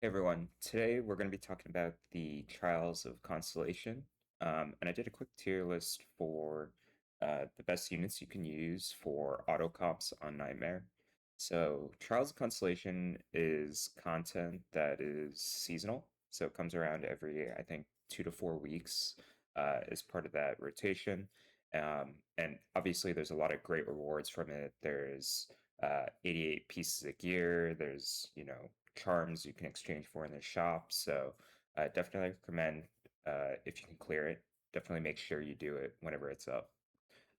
Hey everyone, today we're going to be talking about the Trials of Constellation. And I did a quick tier list for the best units you can use for auto comps on Nightmare. So, Trials of Constellation is content that is seasonal. So, it comes around every, I think, 2 to 4 weeks as part of that rotation. And obviously, there's a lot of great rewards from it. There's 88 pieces of gear, there's, charms you can exchange for in the shop. So definitely recommend if you can clear it, definitely make sure you do it whenever it's up.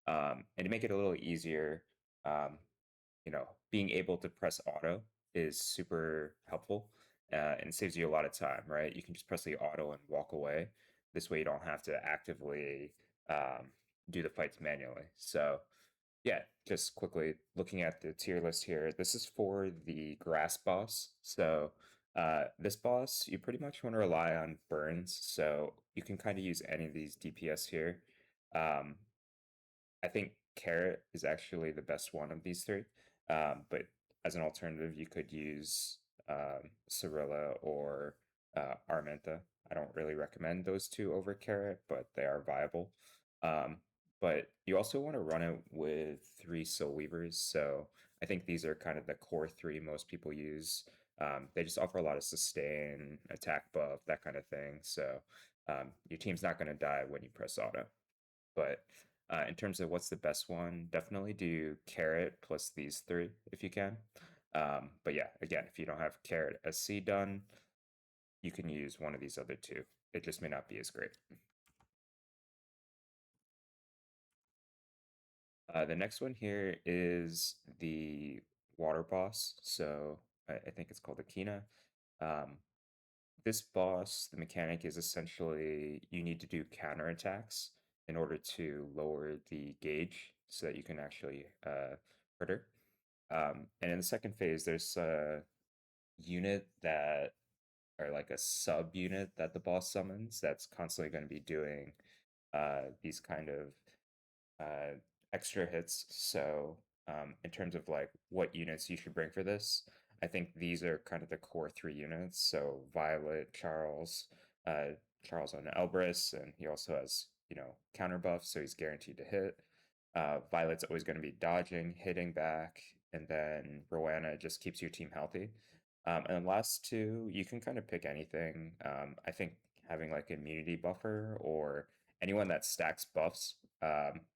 And to make it a little easier, um, being able to press auto is super helpful and saves you a lot of time, right? You can just press the auto and walk away. This way you don't have to actively um, do the fights manually. So yeah, just quickly looking at the tier list here. This is for the grass boss. So this boss, you pretty much want to rely on burns. So you can kind of use any of these DPS here. Um, I think Carrot is actually the best one of these three. But as an alternative, you could use Cirilla or Armenta. I don't really recommend those two over Carrot, but they are viable. Um, but you also want to run it with three Soul Weavers. So I think these are kind of the core three most people use. They just offer a lot of sustain, attack buff, that kind of thing. So your team's not going to die when you press auto. But in terms of what's the best one, definitely do carrot plus these three if you can. But yeah, again, if you don't have carrot SC done, you can use one of these other two. It just may not be as great. The next one here is the water boss. So I think it's called Aquina. Um, this boss, the mechanic is essentially you need to do counterattacks in order to lower the gauge so that you can actually hurt her. And in the second phase, there's a unit that, or like a sub unit that the boss summons that's constantly going to be doing these kind of uh, extra hits. So, in terms of like what units you should bring for this, I think these are kind of the core three units. So, Violet, uh, Charles on Elbrus, and he also has, counter buff, so he's guaranteed to hit. Violet's always going to be dodging, hitting back, and then Rowana just keeps your team healthy. And the last two, you can kind of pick anything. I think having like immunity buffer or anyone that stacks buffs,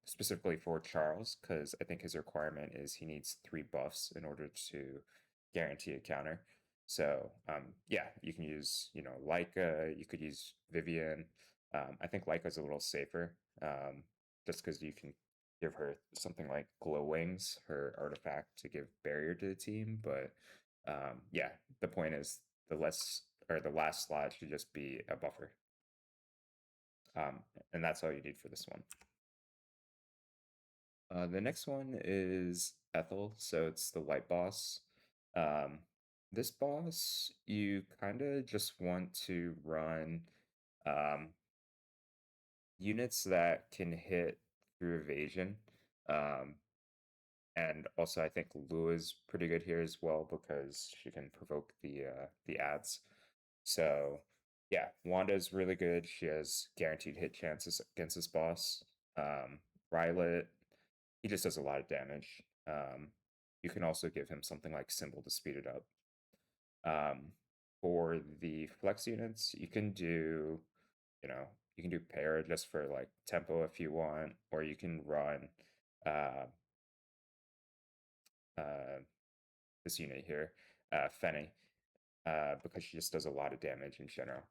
specifically for Charles, because I think his requirement is he needs 3 buffs in order to guarantee a counter. So yeah, you can use Leica, you could use Vivian. I think Leica's a little safer, just because you can give her something like glow wings, her artifact to give barrier to the team. But yeah, the point is the last slot should just be a buffer. Um, and that's all you need for this one. The next one is Ethel, so it's the white boss. Um, this boss, you kind of just want to run um, units that can hit through evasion. Um, and also, I think Lua is pretty good here as well because she can provoke the ads. So yeah, Wanda's really good. She has guaranteed hit chances against this boss. Rylet, he just does a lot of damage. You can also give him something like Symbol to speed it up. Um, for the flex units, you know, you can do Para just for like tempo if you want, or you can run uh, uh, this unit here, Fenny, because she just does a lot of damage in general.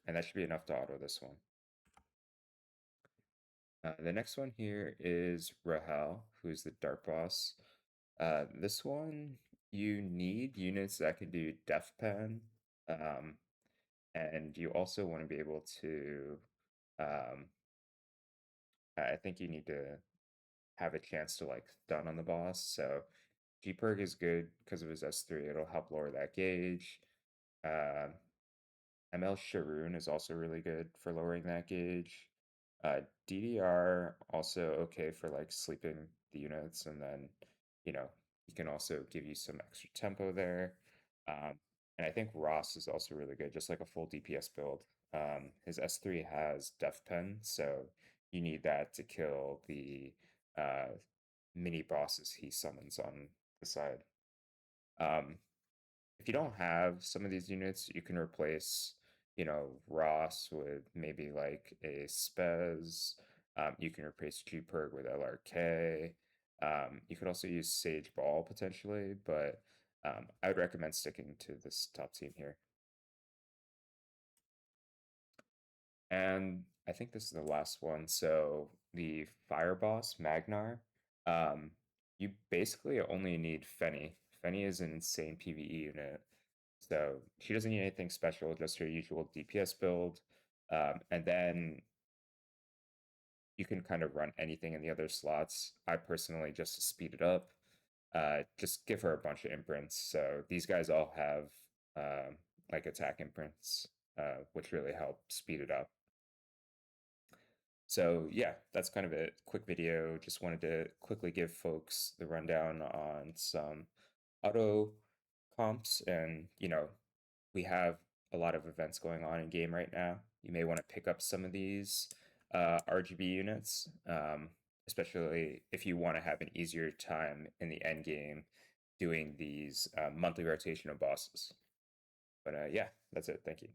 And that should be enough to auto this one. The next one here is Rahel, who's the Dark Boss. This one, you need units that can do Death Pen, um, and you also want to be able to. Um, I think you need to have a chance to like stun on the boss. So G Perk is good because of his S3. It'll help lower that gauge. Um, ML Sharoon is also really good for lowering that gauge. DDR also okay for like sleeping the units, and then you know he can also give you some extra tempo there. Um, and I think Ross is also really good, just like a full DPS build. His S3 has Death Pen, so you need that to kill the uh, mini bosses he summons on the side. Um, if you don't have some of these units, you can replace, Ross with maybe like a Spez. You can replace G-Perg with LRK. You could also use Sage Ball potentially, but I would recommend sticking to this top team here. And I think this is the last one. So the Fire Boss, Magnar, um, you basically only need Fenny. Fenny is an insane PvE unit. So she doesn't need anything special, just her usual DPS build. And then you can kind of run anything in the other slots. I personally, just to speed it up, just give her a bunch of imprints. So these guys all have like attack imprints, which really help speed it up. So yeah, that's kind of a quick video. Just wanted to quickly give folks the rundown on some auto comps, and we have a lot of events going on in game right now. You may want to pick up some of these RGB units, especially if you want to have an easier time in the end game doing these monthly rotation of bosses. But yeah, that's it. Thank you.